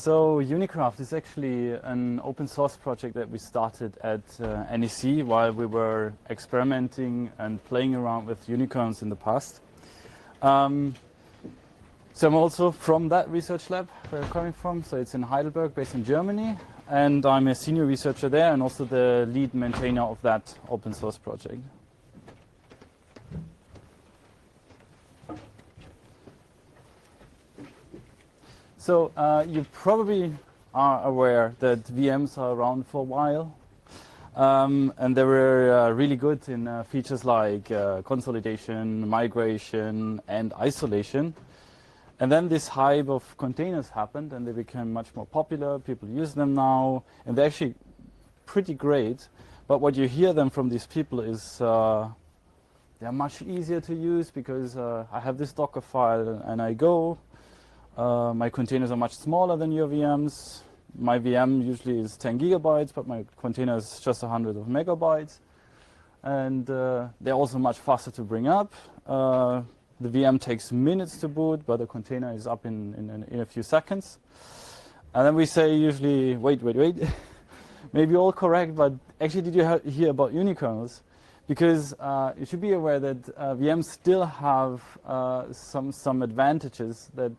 So Unikraft is actually an open source project that we started at NEC while we were experimenting and playing around with Unikernels in the past. So I'm also from that research lab where I'm coming from. So it's in Heidelberg, based in Germany. And I'm a senior researcher there and also the lead maintainer of that open source project. So you probably are aware that VMs are around for a while. And they were really good in features like consolidation, migration, and isolation. And then this hype of containers happened and they became much more popular. People use them now and they're actually pretty great. But what you hear them from these people is they're much easier to use because I have this Docker file and I go. My containers are much smaller than your VMs. My VM usually is 10 gigabytes, but my container is just 100 of megabytes. And they're also much faster to bring up. The VM takes minutes to boot, but the container is up in a few seconds. And then we say usually, wait. Maybe all correct, but actually did you hear about Unikernels? Because you should be aware that VMs still have some advantages that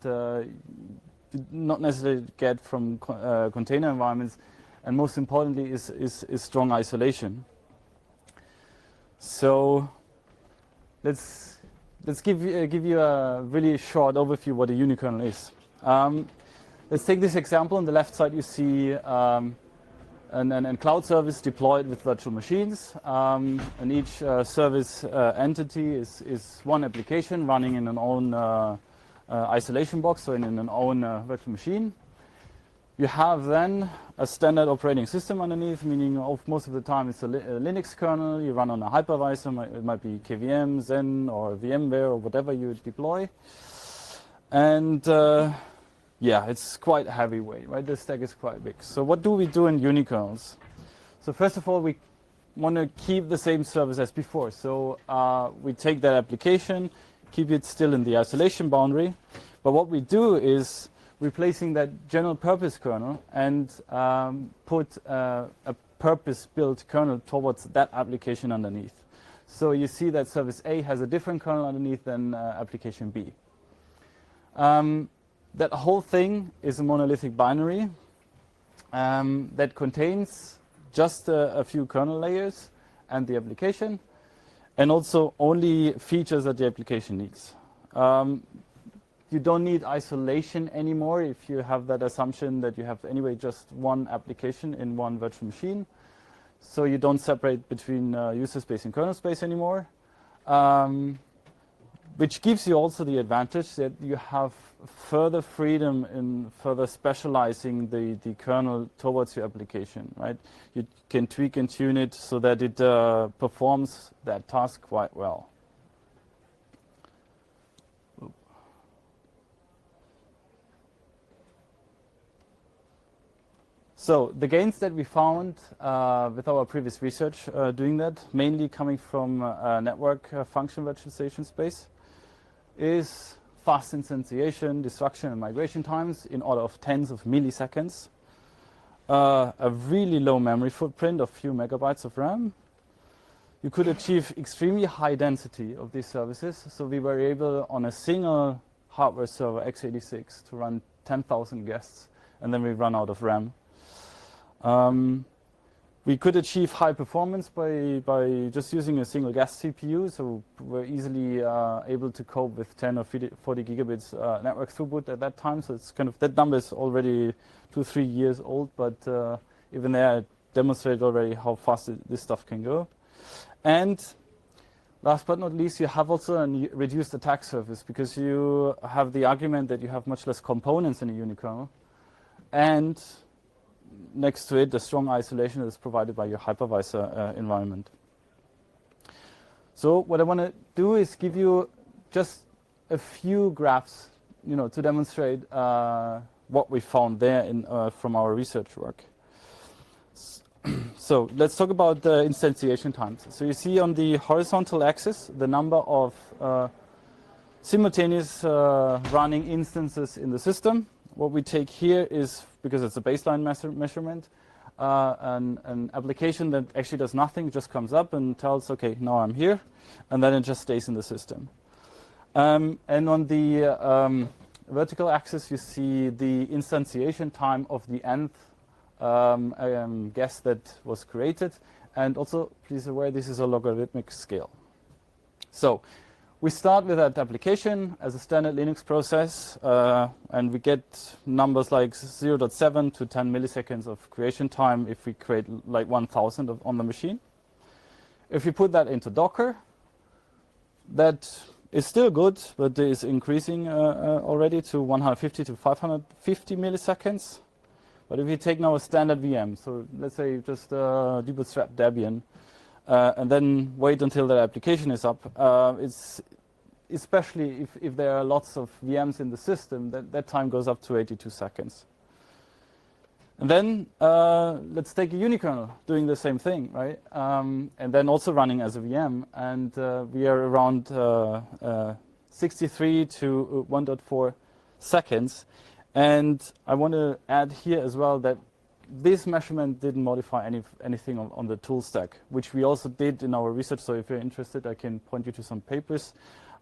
you not necessarily get from container environments, and most importantly is strong isolation. So let's give you a really short overview what a unikernel is. Let's take this example. On the left side you see a cloud service deployed with virtual machines, and each service entity is one application running in an own isolation box, so in an own virtual machine. You have then a standard operating system underneath, meaning most of the time it's a Linux kernel. You run on a hypervisor, it might be KVM, Zen, or VMware, or whatever you deploy. And yeah, it's quite heavyweight, right? The stack is quite big. So what do we do in unikernels? So first of all, we want to keep the same service as before. So we take that application, keep it still in the isolation boundary. But what we do is replacing that general purpose kernel and put a purpose-built kernel towards that application underneath. So you see that service A has a different kernel underneath than application B. That whole thing is a monolithic binary that contains just a few kernel layers and the application, and also only features that the application needs. You don't need isolation anymore if you have that assumption that you have anyway just one application in one virtual machine. So you don't separate between user space and kernel space anymore, which gives you also the advantage that you have further freedom in further specializing the kernel towards your application, right? You can tweak and tune it so that it performs that task quite well. So the gains that we found with our previous research doing that, mainly coming from network function virtualization space, is fast instantiation, destruction, and migration times in order of tens of milliseconds, a really low memory footprint of few megabytes of RAM. You could achieve extremely high density of these services. So we were able on a single hardware server x86 to run 10,000 guests, and then we run out of RAM. We could achieve high performance by just using a single guest CPU, so we're easily able to cope with 10 or 40 gigabits network throughput at that time. So it's kind of, that number is already 2-3 years old, but even there I demonstrated already how fast this stuff can go. And last but not least, you have also a reduced attack surface because you have the argument that you have much less components in a unikernel, and next to it, the strong isolation that is provided by your hypervisor environment. So what I want to do is give you just a few graphs, to demonstrate what we found there from our research work. So let's talk about the instantiation times. So you see on the horizontal axis the number of simultaneous running instances in the system. what we take here is, because it's a baseline measurement, an application that actually does nothing, just comes up and tells, okay, now I'm here, and then it just stays in the system. And on the vertical axis, you see the instantiation time of the nth guest that was created. And also, please aware, this is a logarithmic scale. So we start with that application as a standard Linux process, and we get numbers like 0.7 to 10 milliseconds of creation time if we create like 1,000 on the machine. If we put that into Docker, that is still good, but it is increasing already to 150 to 550 milliseconds. But if we take now a standard VM, so let's say just debootstrap Debian, and then wait until the application is up, it's especially if there are lots of VMs in the system, that time goes up to 82 seconds. And then let's take a Unikernel doing the same thing, right? And then also running as a VM, and we are around 63 to 1.4 seconds. And I want to add here as well that this measurement didn't modify anything on the tool stack, which we also did in our research. So if you're interested, I can point you to some papers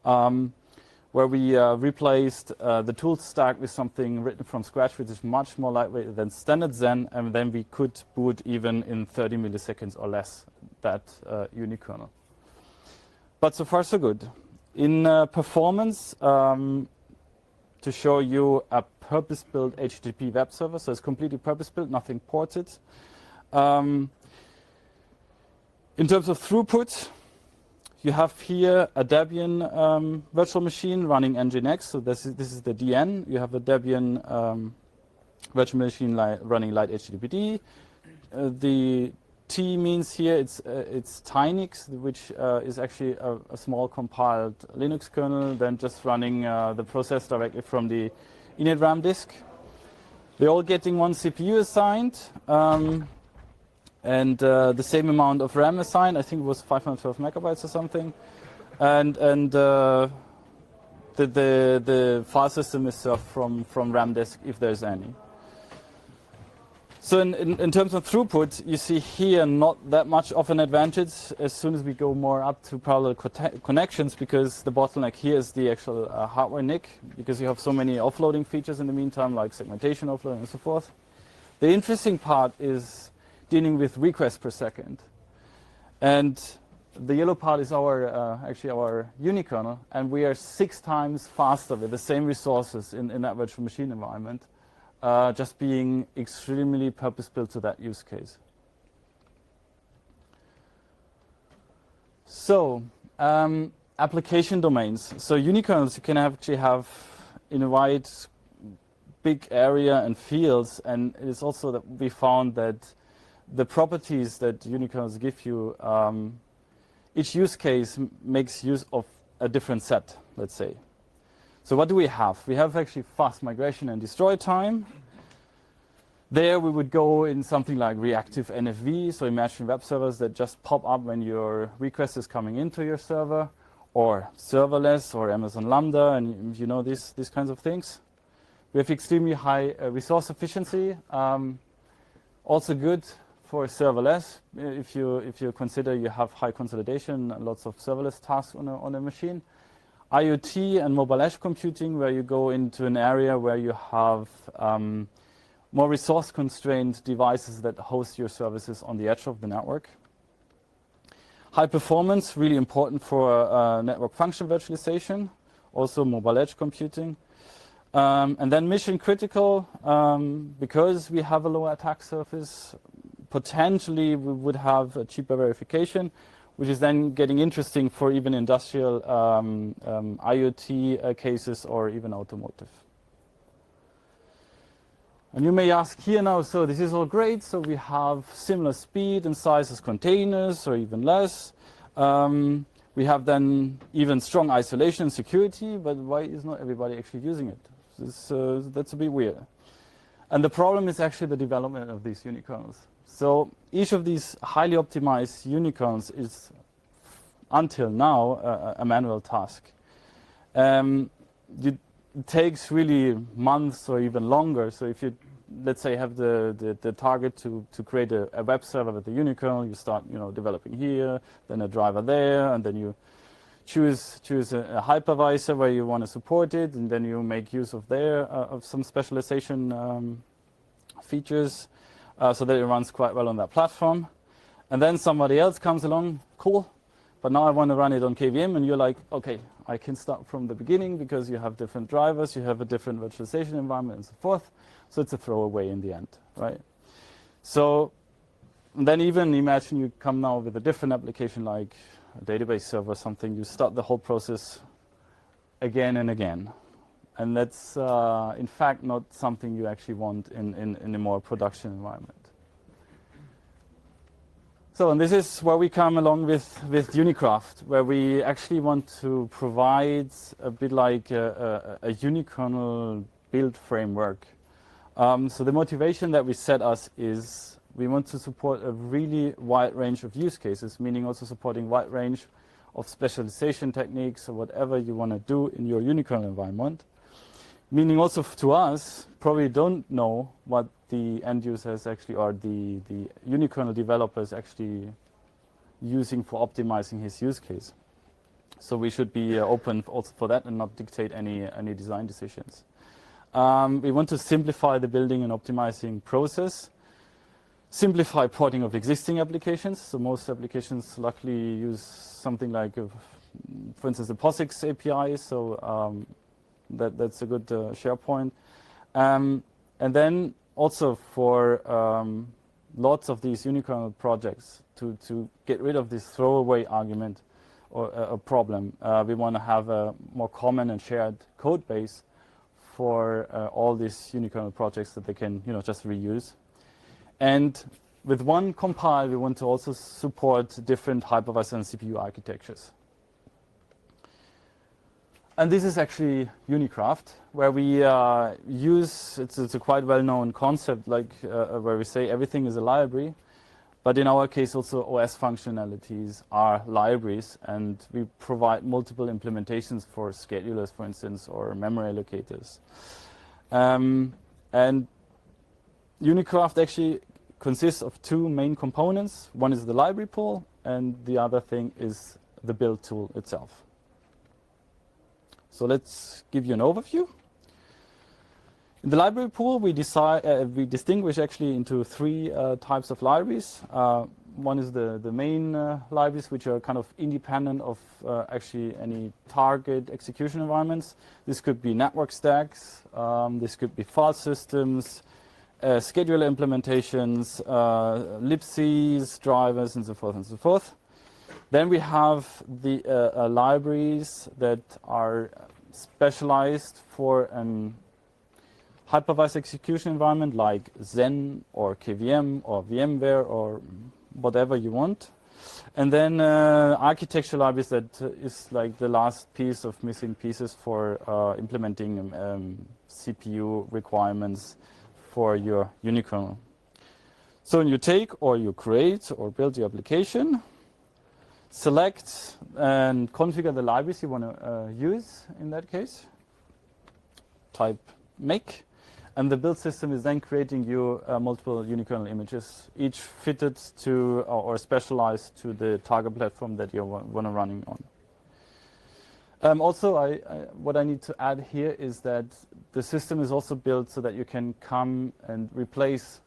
where we replaced the tool stack with something written from scratch, which is much more lightweight than standard Zen, and then we could boot even in 30 milliseconds or less that Unikernel. But so far so good. In performance, to show you a purpose-built HTTP web server, so it's completely purpose-built, nothing ported. In terms of throughput, you have here a Debian virtual machine running Nginx, so this is the DN. You have a Debian virtual machine running light HTTPD. The T means here it's Tynix, which is actually a small compiled Linux kernel, then just running the process directly from the init RAM disk. They're all getting one CPU assigned, and the same amount of RAM assigned. I think it was 512 megabytes or something, and the file system is served from RAM disk if there's any. So in terms of throughput, you see here not that much of an advantage as soon as we go more up to parallel connections, because the bottleneck here is the actual hardware NIC, because you have so many offloading features in the meantime, like segmentation offloading and so forth. The interesting part is dealing with requests per second. And the yellow part is actually our Unikernel, and we are 6 times faster with the same resources in that virtual machine environment. Just being extremely purpose-built to that use case. So, application domains. So Unikernels you can actually have in a wide, big area and fields, and it is also that we found that the properties that Unikernels give you, each use case makes use of a different set, let's say. So what do we have? We have actually fast migration and destroy time. There we would go in something like reactive NFV, so imagine web servers that just pop up when your request is coming into your server, or serverless, or Amazon Lambda, and you know these kinds of things. We have extremely high resource efficiency, also good for serverless. If you consider you have high consolidation, lots of serverless tasks on a machine. IoT and mobile edge computing, where you go into an area where you have more resource-constrained devices that host your services on the edge of the network. High performance, really important for network function virtualization, also mobile edge computing. And then mission critical, because we have a lower attack surface, potentially we would have a cheaper verification, which is then getting interesting for even industrial IoT cases or even automotive. And you may ask here now, so this is all great, so we have similar speed and size as containers or even less. We have then even strong isolation and security, but why is not everybody actually using it? That's a bit weird. And the problem is actually the development of these Unikernels. So each of these highly optimized Unikernels is, until now, a manual task. it takes really months or even longer. So if you, let's say, have the target to create a web server with the Unikernel, you start developing here, then a driver there, and then you choose a hypervisor where you want to support it, and then you make use of of some specialization features so that it runs quite well on that platform. And then somebody else comes along, cool, but now I want to run it on KVM, and you're like, okay, I can start from the beginning because you have different drivers, you have a different virtualization environment and so forth. So it's a throwaway in the end, right? So then even imagine you come now with a different application like a database server or something, you start the whole process again and again. And that's, in fact, not something you actually want in a more production environment. So, and this is where we come along with Unikraft, where we actually want to provide a bit like a unikernel build framework. So the motivation that we set us is we want to support a really wide range of use cases, meaning also supporting wide range of specialization techniques or whatever you want to do in your unikernel environment. Meaning also to us, probably don't know what the end users actually, or the unikernel developers actually using for optimizing his use case. So we should be open also for that and not dictate any design decisions. We want to simplify the building and optimizing process, simplify porting of existing applications. So most applications luckily use something like, for instance, the POSIX API. So that's a good SharePoint. And then also for lots of these unikernel projects to get rid of this throwaway argument or a problem, we want to have a more common and shared code base for all these unikernel projects that they can just reuse. And with one compile, we want to also support different hypervisor and CPU architectures. And this is actually Unikraft, where we use, it's a quite well-known concept, like where we say everything is a library, but in our case also OS functionalities are libraries, and we provide multiple implementations for schedulers, for instance, or memory allocators. And Unikraft actually consists of two main components. One is the library pool, and the other thing is the build tool itself. So let's give you an overview. In the library pool, we distinguish actually into three types of libraries. One is the main libraries, which are kind of independent of actually any target execution environments. This could be network stacks, this could be file systems, scheduler implementations, libcs, drivers, and so forth and so forth. Then we have the libraries that are specialized for an hypervisor execution environment like Zen or KVM or VMware or whatever you want. And then architecture libraries that is like the last piece of missing pieces for implementing CPU requirements for your unikernel. So you take or you create or build your application, select and configure the libraries you want to use in that case, type make, and the build system is then creating you multiple unikernel images, each fitted to or specialized to the target platform that you want to running on. Also, what I need to add here is that the system is also built so that you can come and replace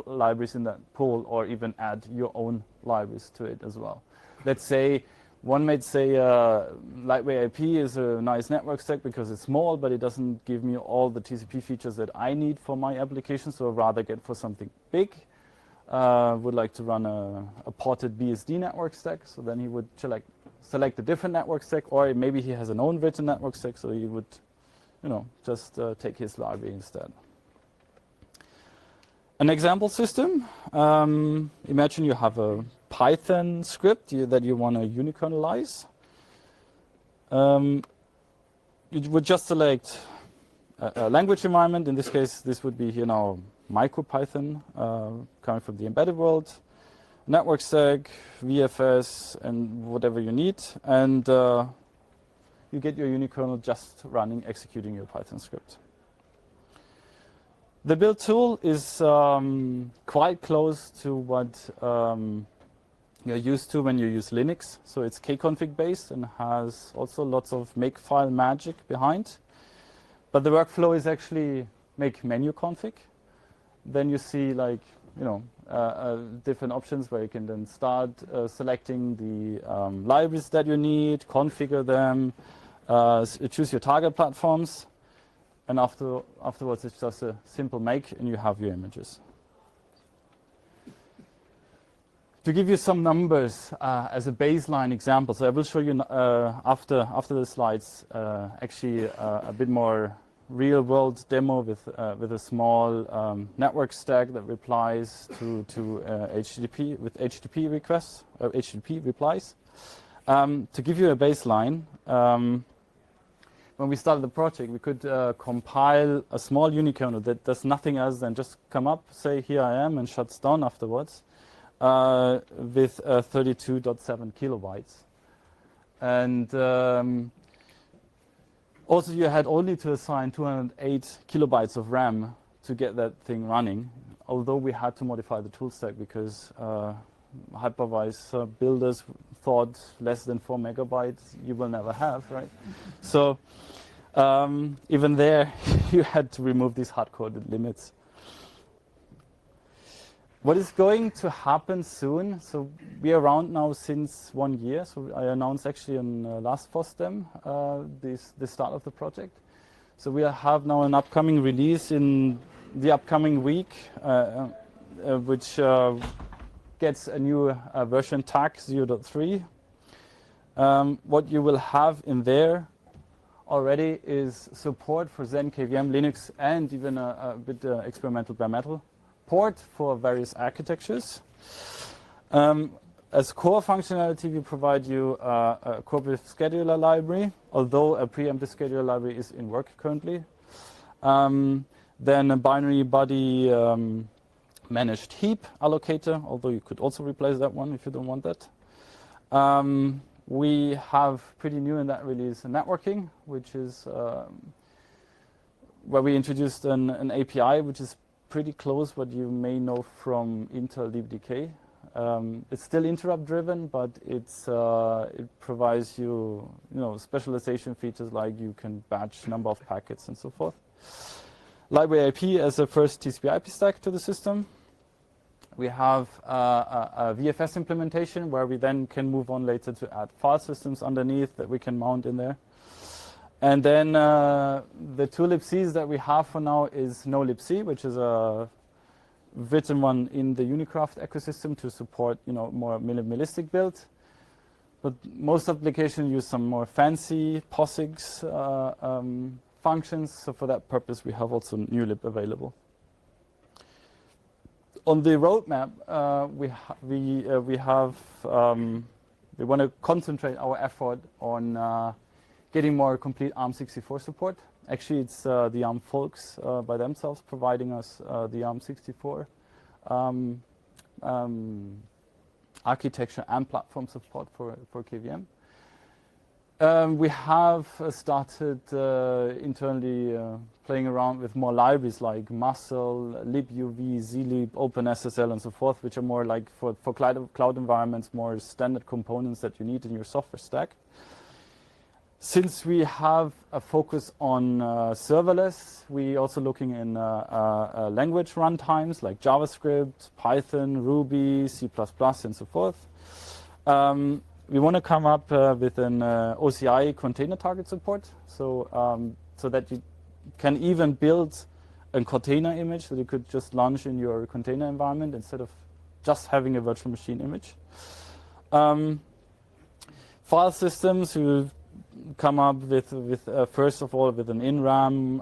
libraries in that pool or even add your own libraries to it as well. Let's say, one might say lightweight IP is a nice network stack because it's small, but it doesn't give me all the TCP features that I need for my application, so I'd rather get for something big. Would like to run a ported BSD network stack, so then he would select a different network stack, or maybe he has an own written network stack, so he would just take his library instead. An example system, imagine you have a Python script that you want to unikernelize. You would just select a language environment. In this case, this would be MicroPython coming from the embedded world, network stack, VFS, and whatever you need. And you get your Unikernel just running, executing your Python script. The build tool is quite close to what you're used to when you use Linux. So it's kconfig based and has also lots of makefile magic behind. But the workflow is actually make menu config. Then you see like, different options where you can then start selecting the libraries that you need, configure them, choose your target platforms. And afterwards, it's just a simple make, and you have your images. To give you some numbers as a baseline example, so I will show you after the slides actually a bit more real-world demo with a small network stack that replies to HTTP with HTTP requests or HTTP replies. To give you a baseline. When we started the project, we could compile a small Unikernel that does nothing else than just come up, say, here I am, and shuts down afterwards with 32.7 kilobytes. And also, you had only to assign 208 kilobytes of RAM to get that thing running, although we had to modify the tool stack because hypervisor builders thought less than 4 megabytes you will never have, right? So even there, you had to remove these hard-coded limits. What is going to happen soon? So we are around now since 1 year. So I announced actually on last FOSDEM the start of the project. So we have now an upcoming release in the upcoming week, which gets a new version tag 0.3. What you will have in there already is support for Zen, KVM, Linux, and even a bit experimental bare metal port for various architectures. As core functionality, we provide you a cooperative scheduler library, although a preemptive scheduler library is in work currently. Then a binary body managed heap allocator, although you could also replace that one if you don't want that. We have pretty new in that release networking, which is where we introduced an API, which is pretty close what you may know from Intel DBDK. It's still interrupt driven, but it provides you, specialization features like you can batch number of packets and so forth. Library IP as a first TCP/IP stack to the system. We have a VFS implementation where we then can move on later to add file systems underneath that we can mount in there. And then the two libcs that we have for now is no libc, which is a written one in the Unikraft ecosystem to support, more minimalistic build. But most applications use some more fancy POSIX functions. So for that purpose, we have also newlib available. On the roadmap, we want to concentrate our effort on getting more complete ARM64 support. Actually, it's the ARM folks by themselves providing us the ARM64 architecture and platform support for KVM. We have started internally playing around with more libraries like Muscle, libuv, zlib, OpenSSL, and so forth, which are more like for cloud environments, more standard components that you need in your software stack. Since we have a focus on serverless, we also looking in language runtimes like JavaScript, Python, Ruby, C++, and so forth. We want to come up with an OCI container target support, so that you can even build a container image that you could just launch in your container environment instead of just having a virtual machine image. File systems, we come up with first of all with an in-RAM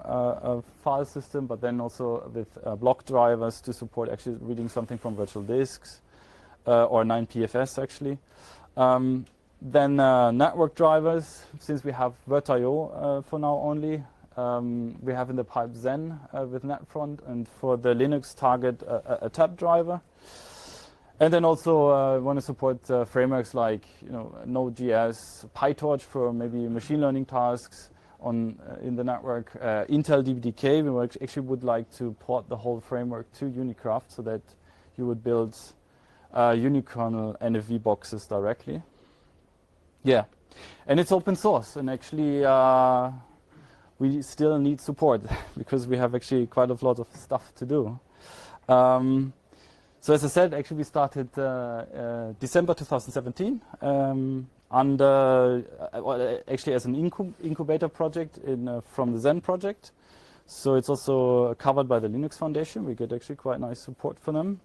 file system, but then also with block drivers to support actually reading something from virtual disks or 9PFS actually. Then network drivers, since we have VirtIO for now only, we have in the pipe Zen with NetFront, and for the Linux target a tab driver. And then also want to support frameworks like Node.js, PyTorch for maybe machine learning tasks on in the network. Intel DBDK, we actually would like to port the whole framework to Unikraft so that you would build Unikernel NFV boxes directly. Yeah, and it's open source, and actually we still need support because we have actually quite a lot of stuff to do. So as I said, actually we started December 2017 actually as an incubator project from the Zen project. So it's also covered by the Linux Foundation. We get actually quite nice support for them.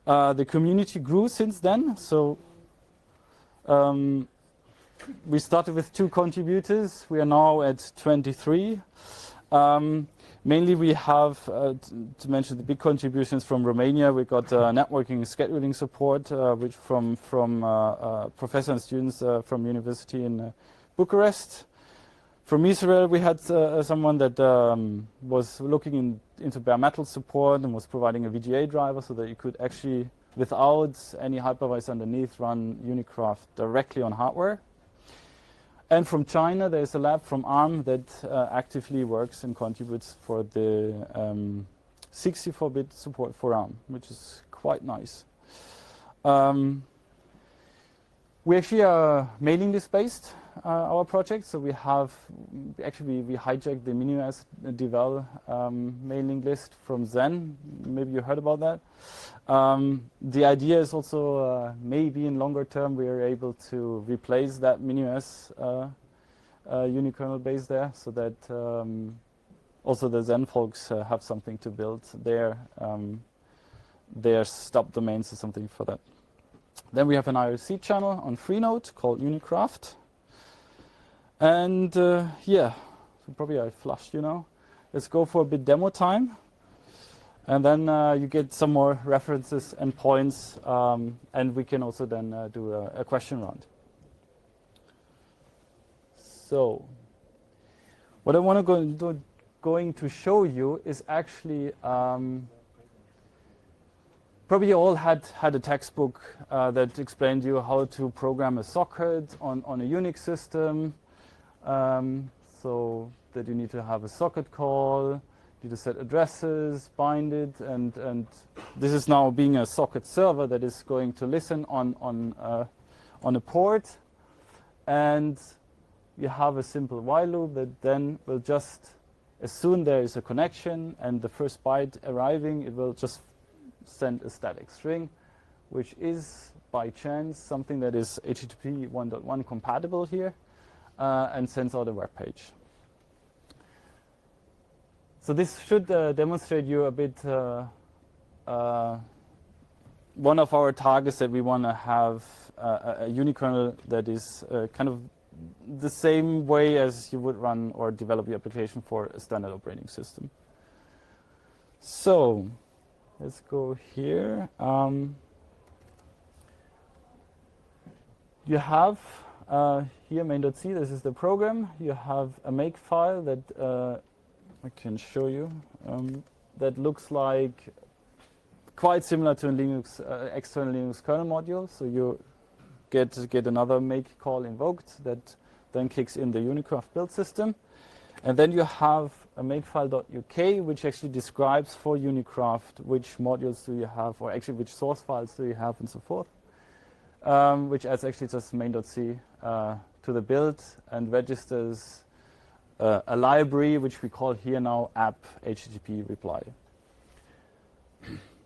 The community grew since then. So we started with 2 contributors. We are now at 23. Mainly we have, to mention the big contributions from Romania, we got networking scheduling support, which from professors and students from university in Bucharest. From Israel, we had someone that was looking into bare metal support and was providing a VGA driver so that you could actually, without any hypervisor underneath, run Unikraft directly on hardware. And from China, there's a lab from ARM that actively works and contributes for the 64-bit support for ARM, which is quite nice. We actually are mailing list based, our project. So we have, actually we hijacked the MiniOS devel mailing list from Zen. Maybe you heard about that. The idea is also maybe in longer term we are able to replace that MiniOS Unikernel base there, so that also the Zen folks have something to build their stub domains or something for that. Then we have an IRC channel on Freenode called Unikraft. And yeah, so probably I flushed you now. Let's go for a bit demo time. And then you get some more references and points, and we can also then do a question round. So, what I want to going to show you is actually, probably you all had a textbook that explained you how to program a socket on a Unix system. So that you need to have a socket call. You need to set addresses, bind it, and this is now being a socket server that is going to listen on a port, and you have a simple while loop that then will just, as soon there is a connection and the first byte arriving, it will just send a static string, which is by chance something that is HTTP 1.1 compatible here, and sends out a web page. So this should demonstrate you a bit one of our targets, that we want to have a Unikernel that is kind of the same way as you would run or develop your application for a standard operating system. So let's go here. You have here main.c, this is the program. You have a make file that I can show you, that looks like quite similar to a Linux external Linux kernel module. So you get another make call invoked that then kicks in the Unikraft build system, and then you have a makefile.uk, which actually describes for Unikraft which modules do you have, or actually which source files do you have, and so forth. Which adds actually just main.c to the build and registers a library, which we call here now app HTTP reply.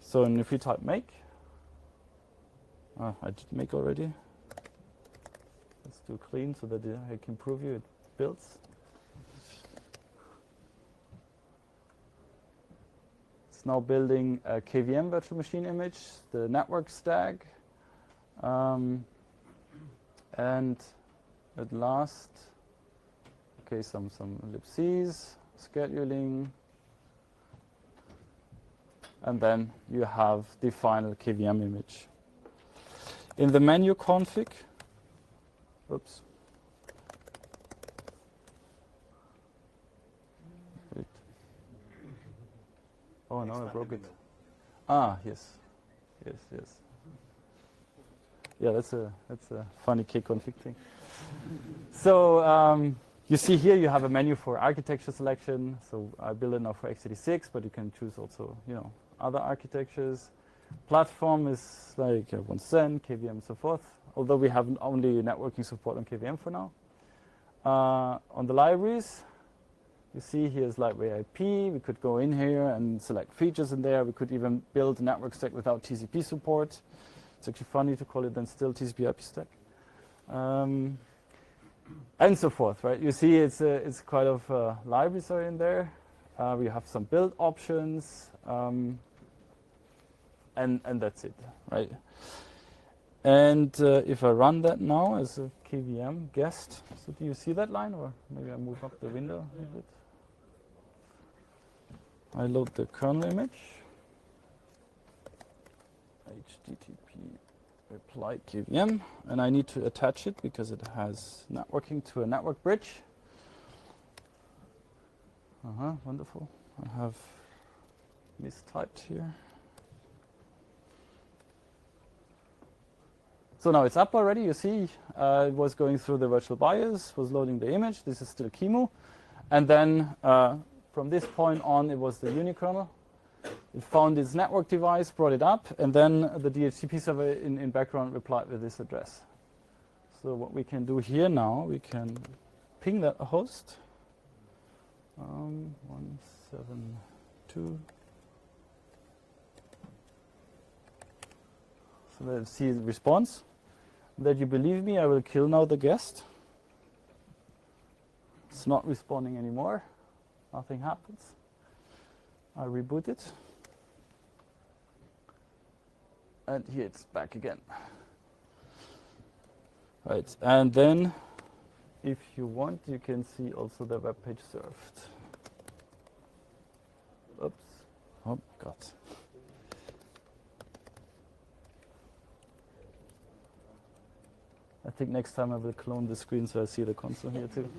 So, and if we type make, I did make already. Let's do clean so that I can prove you it builds. It's now building a KVM virtual machine image, the network stack, and at last, okay, some libcs, scheduling, and then you have the final KVM image. In the menu config, oops. Wait. Oh no, I broke it. Ah, yes. Yes, yes. Yeah, that's a funny kconfig thing. So you see here you have a menu for architecture selection. So I built it now for x86, but you can choose also other architectures. Platform is like 110, KVM, and so forth. Although we have only networking support on KVM for now. On the libraries, you see here's library IP. We could go in here and select features in there. We could even build a network stack without TCP support. It's actually funny to call it then still TCP IP stack. And so forth, right? You see it's quite of libraries are in there. We have some build options. And that's it, right? And if I run that now as a KVM guest, so do you see that line? Or maybe I move up the window a bit. I load the kernel image. HTTP reply KVM. And I need to attach it because it has networking to a network bridge. Wonderful. I have mistyped here. So now it's up already. You see, it was going through the virtual BIOS, was loading the image. This is still QEMU. And then from this point on, it was the Unikernel. It found its network device, brought it up, and then the DHCP server in background replied with this address. So what we can do here now, we can ping that host. 172. So let's see the response. That you believe me, I will kill now the guest. It's not responding anymore. Nothing happens. I reboot it. And here it's back again. Right, and then if you want, you can see also the web page served. Oops. Oh, God. I think next time I will clone the screen so I see the console here too.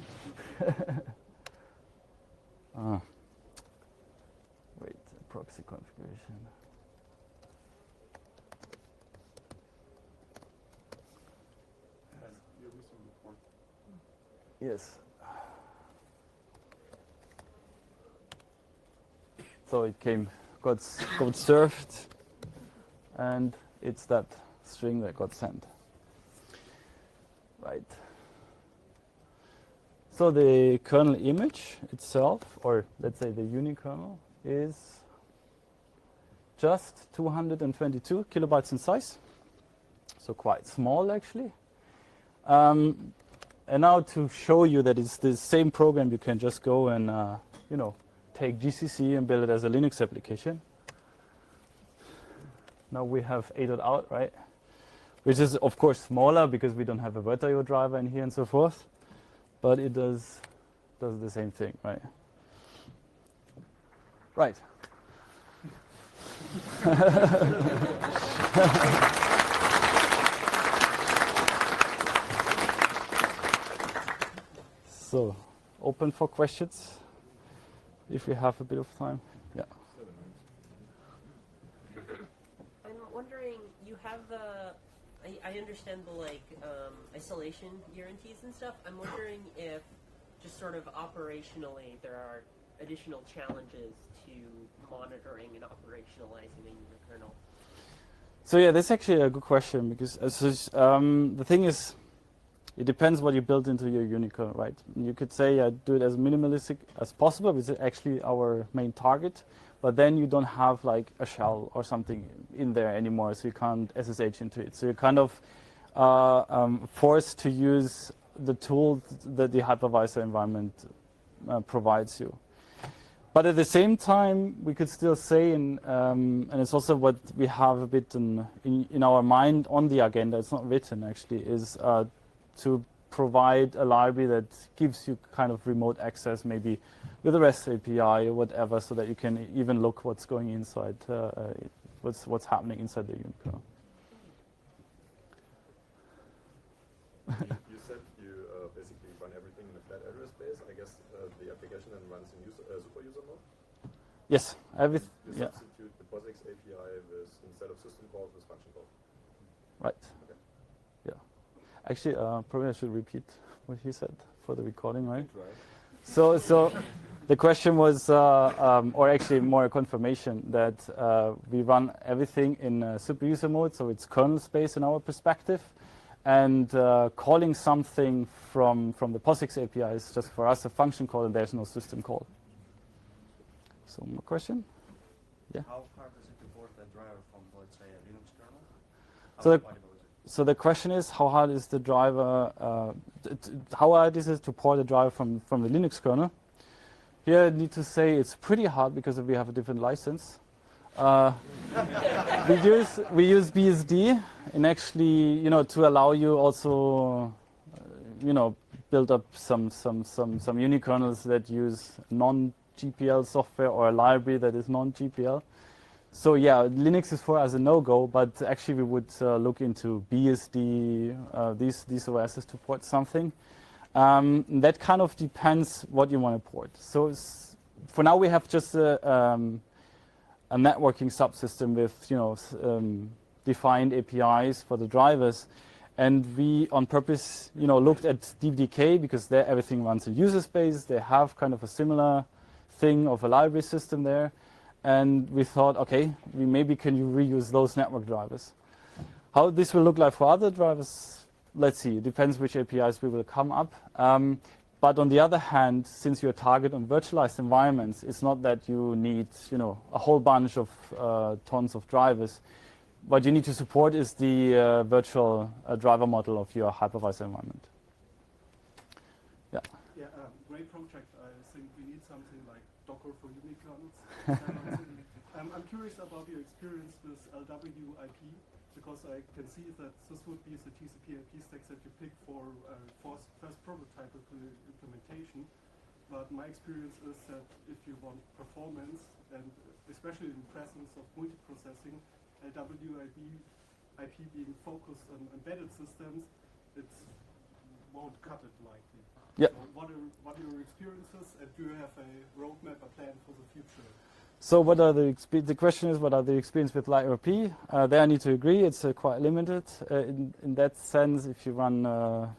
Wait, proxy configuration. Yes. So it got served, and it's that string that got sent. Right. So the kernel image itself, or let's say the unikernel, is just 222 kilobytes in size. So quite small, actually. And now to show you that it's the same program, you can just go and take GCC and build it as a Linux application. Now we have a.out, right? Which is, of course, smaller because we don't have a Word.io driver in here and so forth. But it does the same thing, right? Right. So, open for questions, if we have a bit of time. Yeah. I'm wondering, you have I understand the isolation guarantees and stuff. I'm wondering if just sort of operationally there are additional challenges to monitoring and operationalizing a unikernel. So yeah, that's actually a good question because the thing is, it depends what you build into your unikernel, right? You could say do it as minimalistic as possible, which is actually our main target. But then you don't have like a shell or something in there anymore, so you can't SSH into it. So you're kind of forced to use the tool that the hypervisor environment provides you. But at the same time, we could still say, and it's also what we have a bit in our mind on the agenda, it's not written actually, is to provide a library that gives you kind of remote access, maybe with a REST API or whatever, so that you can even look what's going inside, what's happening inside the unikernel. You said you basically run everything in a flat address space. I guess the application then runs in super user mode? Yes, everything. You Yeah. substitute the POSIX API with, instead of system calls, with function calls. Right. Okay. Actually, probably I should repeat what he said for the recording, right? Right. So the question was, or actually more a confirmation that we run everything in super user mode, so it's kernel space in our perspective, and calling something from the POSIX API is just for us a function call, and there's no system call. So more question? Yeah. How hard is it to port that driver from, let's say, a Linux kernel? So the question is, how hard is the driver? How hard is it to port a driver from the Linux kernel? Here I need to say it's pretty hard because we have a different license. We use BSD, and actually, to allow you also, build up some Unikernels that use non-GPL software or a library that is non-GPL. So yeah, Linux is for us a no-go, but actually we would look into BSD, these OSs to port something. That kind of depends what you want to port. So for now we have just a networking subsystem with defined APIs for the drivers, and we on purpose looked at DBDK because there everything runs in user space. They have kind of a similar thing of a library system there. And we thought, okay, we maybe can reuse those network drivers. How this will look like for other drivers, let's see. It depends which APIs we will come up. But on the other hand, since you're target on virtualized environments, it's not that you need a whole bunch of tons of drivers. What you need to support is the virtual driver model of your hypervisor environment. Yeah. Yeah, great project. I think we need something like Docker for Unikernels. I'm curious about your experience with LWIP, because I can see that this would be the TCP IP stacks that you pick for first prototype implementation. But my experience is that if you want performance, and especially in the presence of multiprocessing, LWIP being focused on embedded systems, it won't cut it likely. Yeah. So what are your experiences, and do you have a roadmap, a plan for the future? So what are the question is, what are the experience with LIRP? There I need to agree, it's quite limited. In that sense, if you run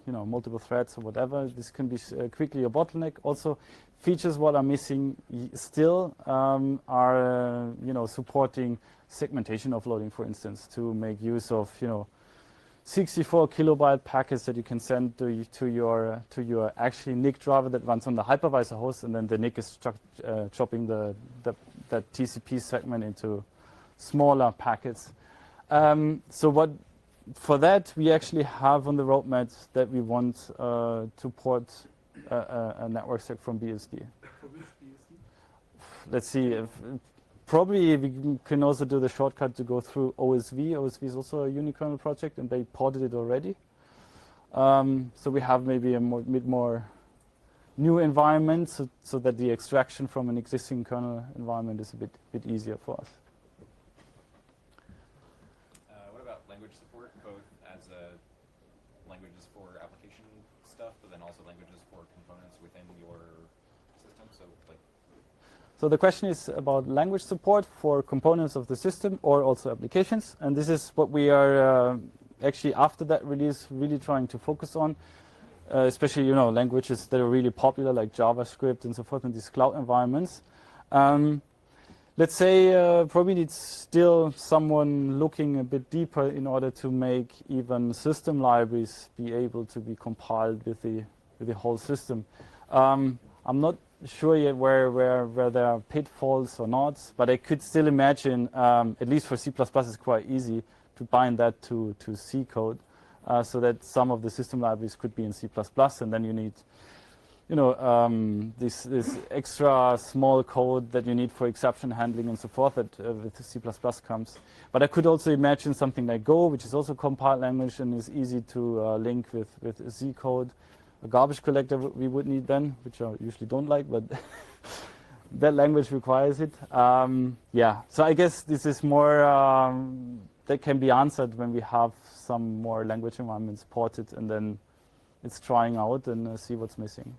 multiple threads or whatever, this can be quickly a bottleneck. Also, features what are missing still are supporting segmentation offloading, for instance, to make use of 64 kilobyte packets that you can send to your actually NIC driver that runs on the hypervisor host, and then the NIC is chopping that TCP segment into smaller packets. So for that we actually have on the roadmap that we want to port a network stack from BSD. For which BSD? Let's see. Probably we can also do the shortcut to go through OSV. OSV is also a Unikernel project, and they ported it already. So we have maybe a more new environment, so that the extraction from an existing kernel environment is a bit easier for us. What about language support, both as languages for application stuff, but then also languages for components within your system? So the question is about language support for components of the system or also applications, and this is what we are actually after that release really trying to focus on. Especially languages that are really popular like JavaScript and so forth in these cloud environments. Let's say probably needs still someone looking a bit deeper in order to make even system libraries be able to be compiled with the whole system. I'm not sure yet where there are pitfalls or not, but I could still imagine, at least for C++, it's quite easy to bind that to C code. So that some of the system libraries could be in C++, and then you need, this extra small code that you need for exception handling and so forth that with C++ comes. But I could also imagine something like Go, which is also a compiled language and is easy to link with Z code. A garbage collector we would need then, which I usually don't like, but that language requires it. Yeah, so I guess this is more that can be answered when we have some more language environments ported, and then it's trying out and see what's missing.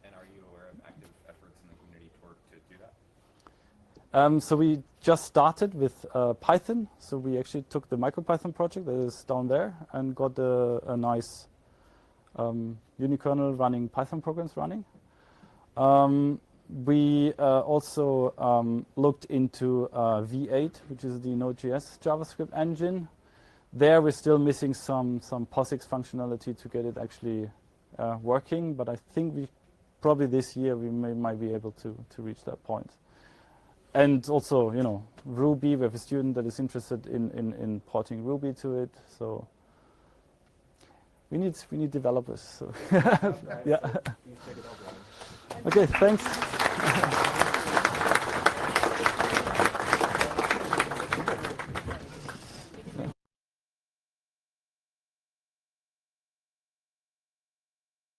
And are you aware of active efforts in the community to do So we just started with Python. So we actually took the MicroPython project that is down there and got a nice Unikernel running Python programs running. We also looked into V8, which is the Node.js JavaScript engine. There we're still missing some POSIX functionality to get it actually working, but I think probably this year we might be able to reach that point. And also, you know, Ruby, we have a student that is interested in porting Ruby to it, so we need developers. So yeah. Okay, thanks.